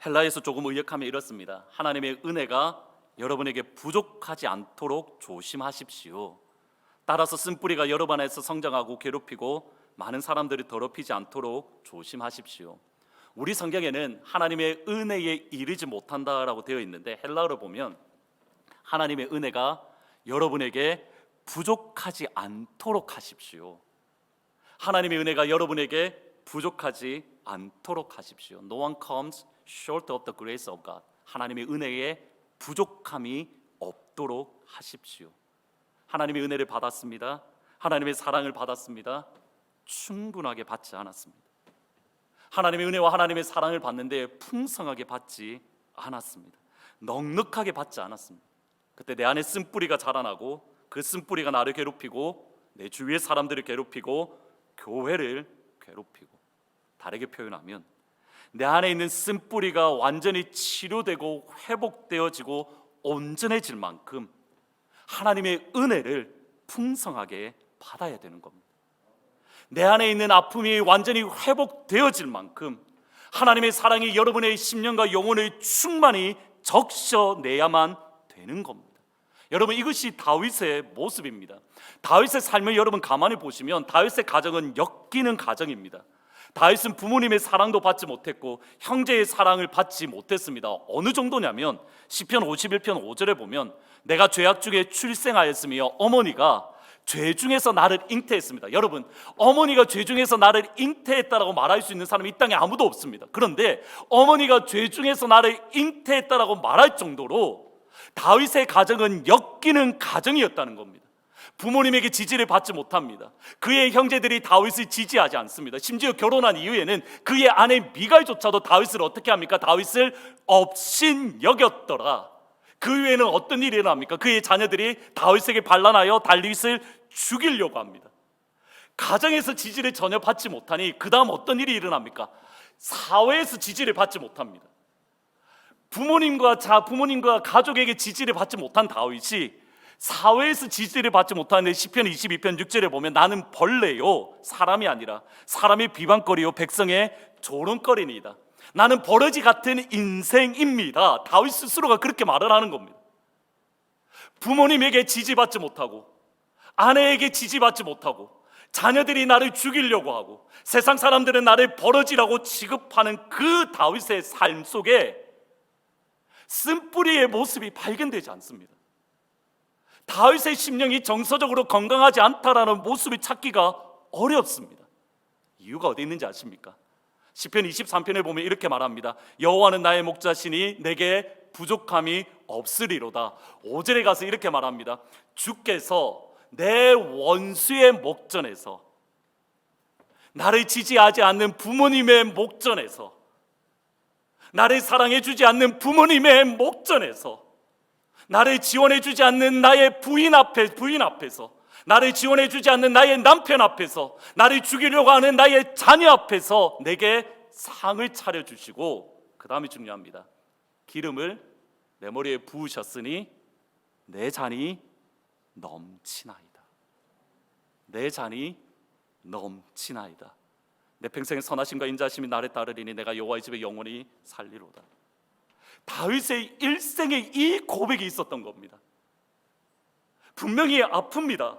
헬라에서 조금 의역하면 이렇습니다. 하나님의 은혜가 여러분에게 부족하지 않도록 조심하십시오. 따라서 쓴뿌리가 여러분 안에서 성장하고 괴롭히고 많은 사람들이 더럽히지 않도록 조심하십시오. 우리 성경에는 하나님의 은혜에 이르지 못한다라고 되어 있는데 헬라어로 보면 하나님의 은혜가 여러분에게 부족하지 않도록 하십시오. 하나님의 은혜가 여러분에게 부족하지 않도록 하십시오. No one comes short of the grace of God. 하나님의 은혜에 부족함이 없도록 하십시오. 하나님의 은혜를 받았습니다. 하나님의 사랑을 받았습니다. 충분하게 받지 않았습니다. 하나님의 은혜와 하나님의 사랑을 받는데 풍성하게 받지 않았습니다. 넉넉하게 받지 않았습니다. 그때 내 안에 쓴뿌리가 자라나고 그 쓴뿌리가 나를 괴롭히고 내 주위의 사람들을 괴롭히고 교회를 괴롭히고, 다르게 표현하면 내 안에 있는 쓴뿌리가 완전히 치료되고 회복되어지고 온전해질 만큼 하나님의 은혜를 풍성하게 받아야 되는 겁니다. 내 안에 있는 아픔이 완전히 회복되어질 만큼 하나님의 사랑이 여러분의 심령과 영혼을 충만히 적셔내야만 되는 겁니다. 여러분, 이것이 다윗의 모습입니다. 다윗의 삶을 여러분 가만히 보시면 다윗의 가정은 엮이는 가정입니다. 다윗은 부모님의 사랑도 받지 못했고 형제의 사랑을 받지 못했습니다. 어느 정도냐면 시편 51편 5절에 보면 내가 죄악 중에 출생하였으며 어머니가 죄 중에서 나를 잉태했습니다. 여러분, 어머니가 죄 중에서 나를 잉태했다라고 말할 수 있는 사람이 이 땅에 아무도 없습니다. 그런데 어머니가 죄 중에서 나를 잉태했다라고 말할 정도로 다윗의 가정은 엮이는 가정이었다는 겁니다. 부모님에게 지지를 받지 못합니다. 그의 형제들이 다윗을 지지하지 않습니다. 심지어 결혼한 이후에는 그의 아내 미갈조차도 다윗을 어떻게 합니까? 다윗을 업신 여겼더라. 그 이후에는 어떤 일이 일어납니까? 그의 자녀들이 다윗에게 반란하여 다윗을 죽이려고 합니다. 가정에서 지지를 전혀 받지 못하니 그 다음 어떤 일이 일어납니까? 사회에서 지지를 받지 못합니다. 부모님과 가족에게 지지를 받지 못한 다윗이 사회에서 지지를 받지 못하는데 시편 22편 6절에 보면 나는 벌레요 사람이 아니라 사람의 비방거리요 백성의 조롱거리니이다. 나는 버러지 같은 인생입니다. 다윗 스스로가 그렇게 말을 하는 겁니다. 부모님에게 지지받지 못하고 아내에게 지지받지 못하고 자녀들이 나를 죽이려고 하고 세상 사람들은 나를 버러지라고 취급하는 그 다윗의 삶 속에 쓴뿌리의 모습이 발견되지 않습니다. 다윗의 심령이 정서적으로 건강하지 않다라는 모습을 찾기가 어렵습니다. 이유가 어디 있는지 아십니까? 시편 23편에 보면 이렇게 말합니다. 여호와는 나의 목자시니 내게 부족함이 없으리로다. 5절에 가서 이렇게 말합니다. 주께서 내 원수의 목전에서, 나를 지지하지 않는 부모님의 목전에서, 나를 사랑해 주지 않는 부모님의 목전에서, 나를 지원해 주지 않는 나의 부인 앞에서, 나를 지원해 주지 않는 나의 남편 앞에서, 나를 죽이려고 하는 나의 자녀 앞에서 내게 상을 차려주시고, 그 다음이 중요합니다. 기름을 내 머리에 부으셨으니 내 잔이 넘치나이다. 내 잔이 넘치나이다. 내 평생의 선하심과 인자하심이 나를 따르리니 내가 여호와의 집에 영원히 살리로다. 다윗의 일생에 이 고백이 있었던 겁니다. 분명히 아픕니다.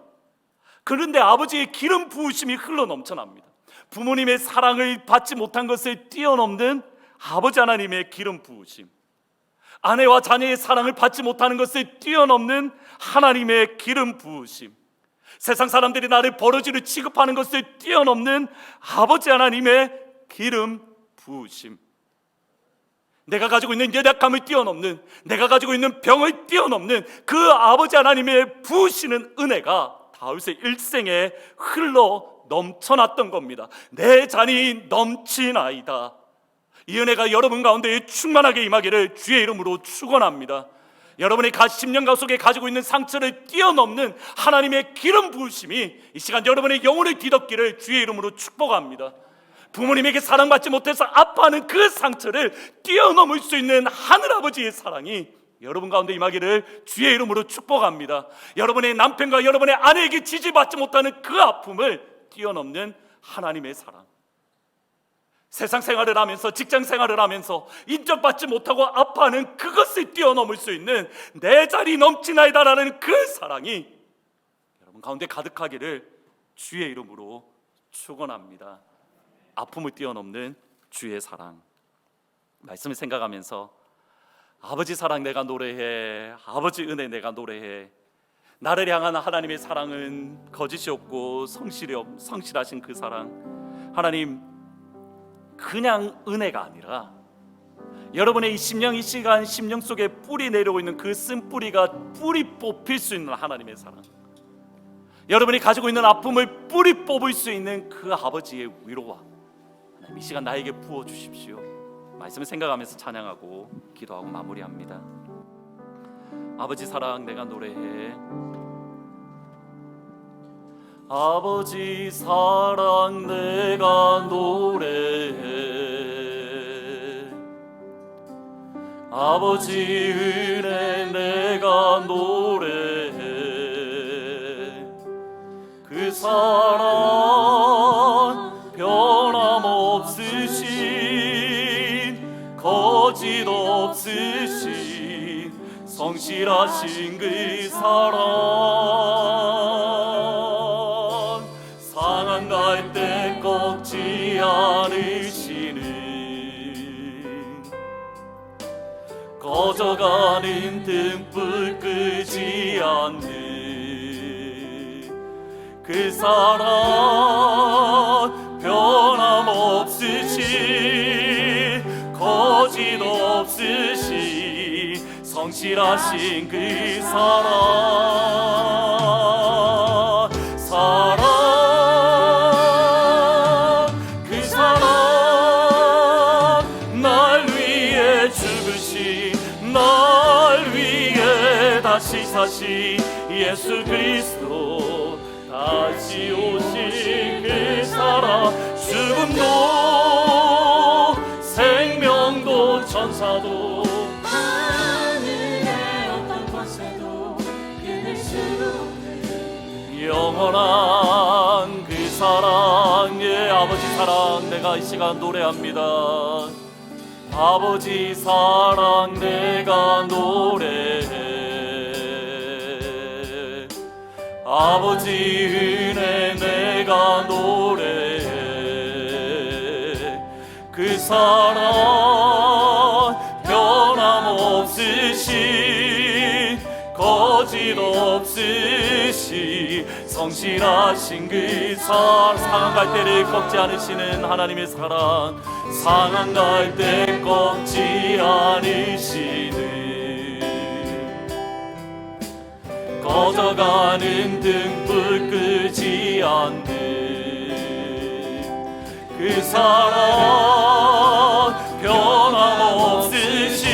그런데 아버지의 기름 부으심이 흘러 넘쳐납니다. 부모님의 사랑을 받지 못한 것을 뛰어넘는 아버지 하나님의 기름 부으심, 아내와 자녀의 사랑을 받지 못하는 것을 뛰어넘는 하나님의 기름 부으심, 세상 사람들이 나를 버러지로 취급하는 것을 뛰어넘는 아버지 하나님의 기름 부으심, 내가 가지고 있는 연약함을 뛰어넘는, 내가 가지고 있는 병을 뛰어넘는 그 아버지 하나님의 부으시는 은혜가 다윗의 일생에 흘러 넘쳐났던 겁니다. 내 잔이 넘치나이다. 이 은혜가 여러분 가운데 충만하게 임하기를 주의 이름으로 축원합니다. 여러분의 10년간 속에 가지고 있는 상처를 뛰어넘는 하나님의 기름 부으심이 이 시간 여러분의 영혼을 뒤덮기를 주의 이름으로 축복합니다. 부모님에게 사랑받지 못해서 아파하는 그 상처를 뛰어넘을 수 있는 하늘아버지의 사랑이 여러분 가운데 임하기를 주의 이름으로 축복합니다. 여러분의 남편과 여러분의 아내에게 지지받지 못하는 그 아픔을 뛰어넘는 하나님의 사랑, 세상 생활을 하면서 직장 생활을 하면서 인정받지 못하고 아파하는 그것을 뛰어넘을 수 있는 내 자리 넘치나이다라는 그 사랑이 여러분 가운데 가득하기를 주의 이름으로 축원합니다. 아픔을 뛰어넘는 주의 사랑, 말씀을 생각하면서 아버지 사랑 내가 노래해, 아버지 은혜 내가 노래해. 나를 향한 하나님의 사랑은 거짓이 없고 성실하신 그 사랑, 하나님 그냥 은혜가 아니라 여러분의 이 심령, 이 시간 심령 속에 뿌리 내려오고 있는 그 쓴뿌리가 뿌리 뽑힐 수 있는 하나님의 사랑, 여러분이 가지고 있는 아픔을 뿌리 뽑을 수 있는 그 아버지의 위로와 하나님 이 시간 나에게 부어주십시오. 말씀을 생각하면서 찬양하고 기도하고 마무리합니다. 아버지 사랑 내가 노래해. 아버지 사랑 내가 노래해. 아버지 은혜 내가 노래해. 그 사랑 변함없으신 거짓 없으신 성실하신 그 사랑 상한 갈대 꺾지 않으시는 꺼져가는 등불 끄지 않는 그 사랑 변함없으신 거짓 없으신 성실하신 그 사랑 그 사랑 날 위해 죽으신 날 위해 다시 사신 예수 그리스도 다시 오신 그 사랑 죽음도 생명도 천사도 하늘의 어떤 권세도 끊을 수 없는 영원한 그 사랑 예 아버지 사랑 내가 이 시간 노래합니다. 아버지 사랑 내가 노래해. 아버지 은혜 내가 노래해. 그 사랑 변함없으신 거짓 없으신 성실하신 그 사랑 상한 갈대를 꺾지 않으시는 하나님의 사랑 상한 갈대 꺾지 않으시는 꺼져가는 등불 끄지 않는 그 사랑 변함없으신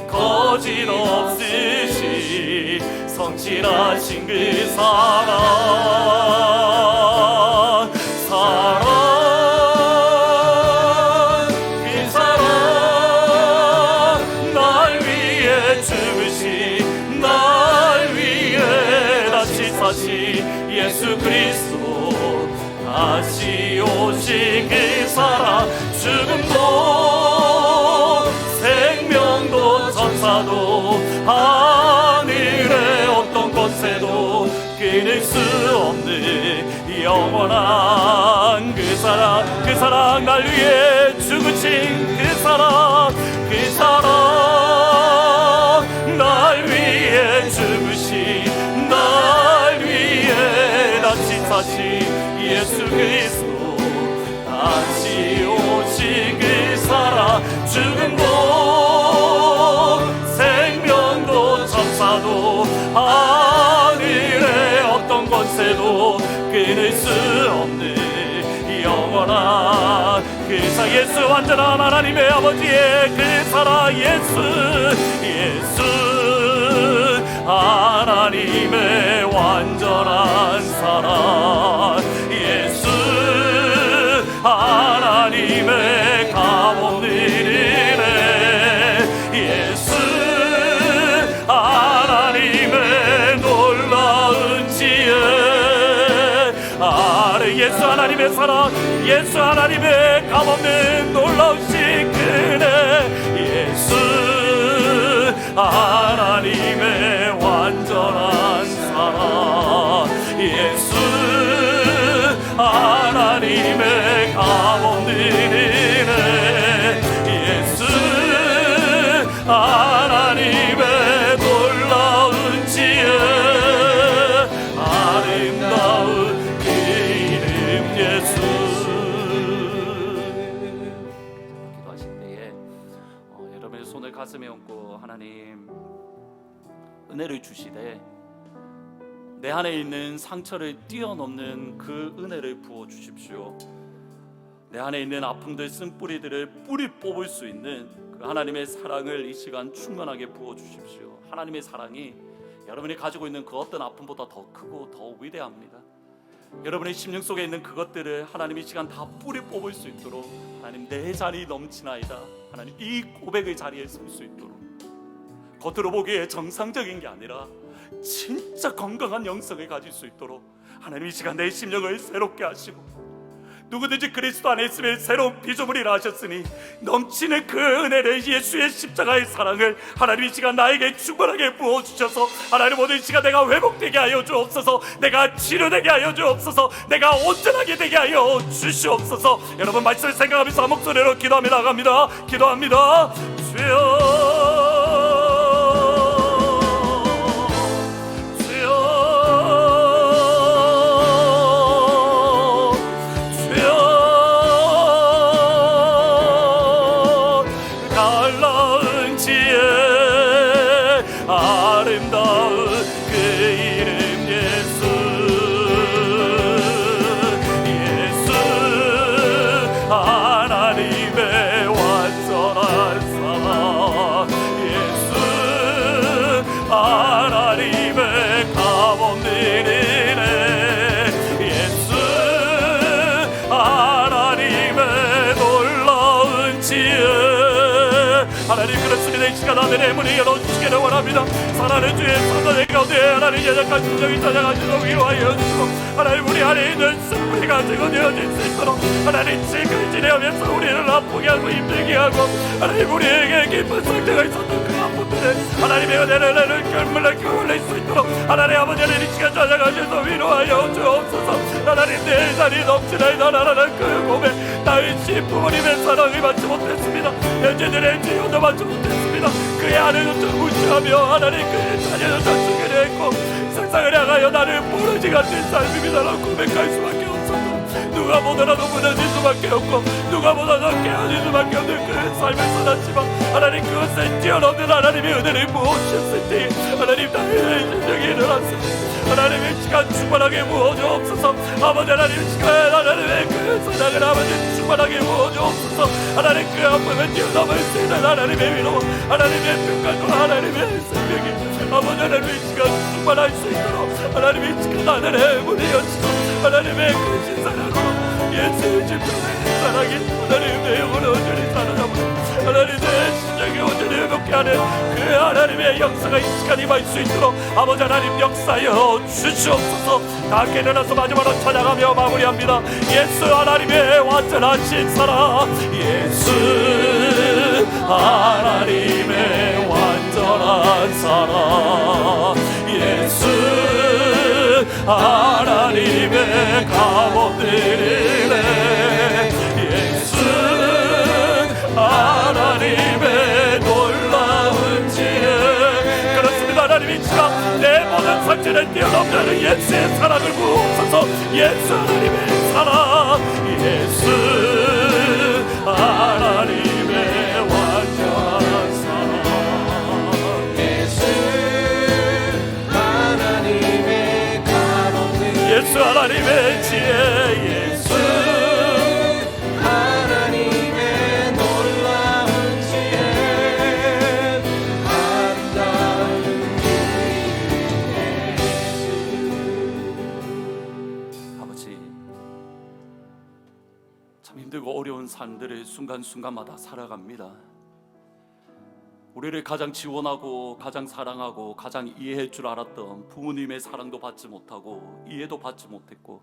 거짓 없으신 성실하신 그 사랑 그 사랑 날 위해 죽으신 날 위해 다시 사신 예수 그리스도 다시 오신 그 사랑 죽음도 생명도 천사도 하늘의 어떤 권세도 끊을 수 없는 영원한 그 사랑 날 위해 죽으신 그 사랑 날 위해 죽으신 날 위해 다시 사신 예수 그리스도 다시 오신 그 사랑 죽음도 생명도 천사도 하늘의 어떤 권세도 끊을 수 없는 영원한 그 사랑 예수 완전한 하나님의 아버지의 그 사랑 예수 하나님의 완전한 사랑 예수 하나님의 값없는 은혜 예수 하나님의 놀라운 지혜 예수 하나님의 사랑 예수 하나님의 값없는 놀라우신 은혜 예수 하나님의 완전한 사랑 예수 하나님의 값없는 은혜 예수 하나님의 놀라운 지혜 아름다운 그 이름 예수 기도하실 때에 여러분의 손을 가슴에 얹고 하나님 은혜를 주시되 내 안에 있는 상처를 뛰어넘는 그 은혜를 부어 주십시오. 내 안에 있는 아픔들 쓴뿌리들을 뿌리 뽑을 수 있는 그 하나님의 사랑을 이 시간 충만하게 부어주십시오. 하나님의 사랑이 여러분이 가지고 있는 그 어떤 아픔보다 더 크고 더 위대합니다. 여러분의 심령 속에 있는 그것들을 하나님 이 시간 다 뿌리 뽑을 수 있도록, 하나님 내 자리 넘치나이다, 하나님 이 고백의 자리에 설 수 있도록, 겉으로 보기에 정상적인 게 아니라 진짜 건강한 영성을 가질 수 있도록 하나님 이 시간 내 심령을 새롭게 하시고, 누구든지 그리스도 안에 있으면 새로운 피조물이라 하셨으니 넘치는 그 은혜를, 예수의 십자가의 사랑을 하나님 이 시간 나에게 충분하게 부어주셔서 하나님 오늘 이 시간 내가 회복되게 하여 주옵소서, 내가 치료되게 하여 주옵소서, 내가 온전하게 되게 하여 주시옵소서. 여러분 말씀을 생각하면서 한 목소리로 기도하며 나갑니다. 기도합니다. 주여, 아름다운 그 이름 예수, 예수 하나님의 완전한 사랑, 예수 하나님의 값없는 은혜, 예수 하나님의 놀라운 지혜. 하나님 그렇습니다. 이 시간 아멘의 문을 열어주시기를 원합니다. 사랑하는 주의 성도들 가운데 하나님 연약한 심정이 찾아가시고 위로하여 주시고, 하나님 우리 안에 있는 슬픔이 가지고 되어질 수 있도록 하나님 지금 지내면서 우리를 아프게 하고 힘들게 하고, 하나님 우리에게 깊은 상처가 있었던 그 아픔들을 하나님의 은혜를 결물을 끌어올릴 수 있도록 하나님 아버지를 이 시간 찾아가셔서 위로하여 주옵소서. 하나님 내 자리 넘치나이다 라는 그 고백, 다윗이 부모님의 사랑을 받지 못했습니다. 현재들의 지원도 받지 못했습니다. 그의 아내조차 무시하며 하나님 그의 자녀조차 죽이려 했고, 세상을 향하여 나는 버러지 같은 삶입니다라고 고백할 수밖에 없었고, 누가 보더라도 무너질 수밖에 없고 누가 보더라도 깨어질 수밖에 없는 그 삶을 살았지만, 하나님 그것을 뛰어넘는 하나님의 은혜를 부어주셨을 때 하나님 당연히 심정이 일어났습니다. 하나님의 시간 충만하게 부어주옵소서. 아버지 하나님의 시간 하나님의 그 사랑을 아버지 충만하게 부어주옵소서. 하나님 그 아픔을 뛰어넘을 수 있는 하나님의 위로, 하나님의 평강과 하나님의 생명이 아버지 하나님의 시간 충만할 수 있도록 하나님의 시간 하늘의 문이 열시고, 하나님의 그 신사랑으로 예수의 집중의 사랑이 하나님 내 영혼을 온전히 살아남고 하나님 내 심정이 온전히 회복케 하는 그 하나님의 역사가 이 시간 임할 수 있도록 아버지 하나님 역사여 주시옵소서. 다 함께 일어나서 마지막으로 찬양하며 마무리합니다. 예수 하나님의 완전하신 사랑, 예수 하나님의 완전한 사랑, 예수 하나님의 값없는 은혜, 예수 하나님의 놀라운 지혜. 그렇습니다. 하나님 이 시간 내 모든 상처를 뛰어넘는 예수의 사랑을 부어서, 예수 하나님의 사랑, 예수 하나님의 완전한 사랑, 예수 하나님의 값없는, 예수 하나님의 지혜, 예수 하나님의 놀라운 지혜, 아름다운 아버지, 참 힘들고 어려운 삶들을 순간순간마다 살아갑니다. 우리를 가장 지원하고 가장 사랑하고 가장 이해할 줄 알았던 부모님의 사랑도 받지 못하고 이해도 받지 못했고,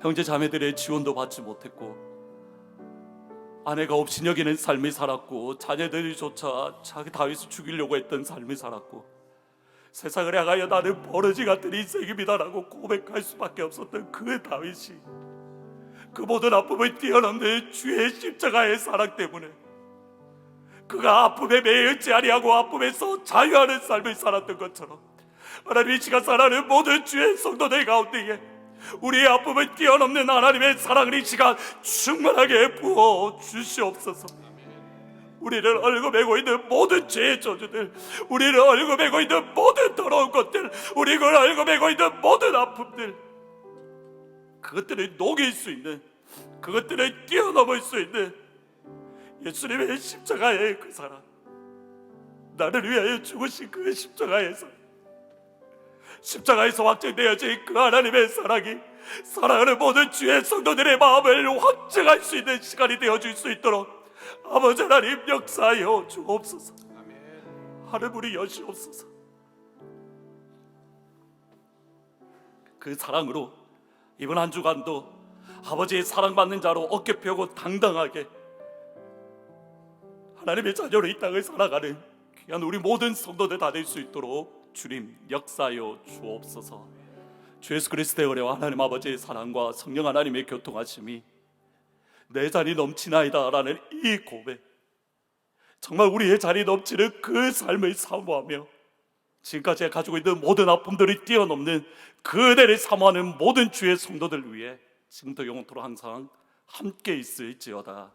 형제 자매들의 지원도 받지 못했고, 아내가 없이 여기는 삶을 살았고, 자녀들조차 자기 다윗을 죽이려고 했던 삶을 살았고, 세상을 향하여 나는 버러지 같은 인생입니다라고 고백할 수밖에 없었던 그 다윗이 그 모든 아픔을 뛰어넘는 주의 십자가의 사랑 때문에 그가 아픔에 매여있지 아니하고 아픔에서 자유하는 삶을 살았던 것처럼, 하나님 이 시간 살아가는 모든 주의 성도들 가운데에 우리의 아픔을 뛰어넘는 하나님의 사랑을 이 시간 충만하게 부어 주시옵소서. 우리를 얽어매고 있는 모든 죄의 저주들, 우리를 얽어매고 있는 모든 더러운 것들, 우리를 얽어매고 있는 모든 아픔들, 그것들을 녹일 수 있는, 그것들을 뛰어넘을 수 있는 예수님의 십자가의 그 사랑, 나를 위하여 죽으신 그 십자가에서 확정되어진 그 하나님의 사랑이 사랑하는 모든 주의 성도들의 마음을 확증할 수 있는 시간이 되어줄 수 있도록 아버지 하나님 역사하여 주옵소서. 하늘문이 여시옵소서. 그 사랑으로 이번 한 주간도 아버지의 사랑받는 자로 어깨 펴고 당당하게 하나님의 자녀로 이 땅을 살아가는 귀한 우리 모든 성도들 다 될 수 있도록 주님 역사하여 주옵소서. 주 예수 그리스도의 은혜와 하나님 아버지의 사랑과 성령 하나님의 교통하심이 내 잔이 넘치나이다 라는 이 고백, 정말 우리의 잔이 넘치는 그 삶을 사모하며 지금까지 가지고 있는 모든 아픔들을 뛰어넘는 그대를 사모하는 모든 주의 성도들 위해 지금도 영원토록 항상 함께 있을지어다.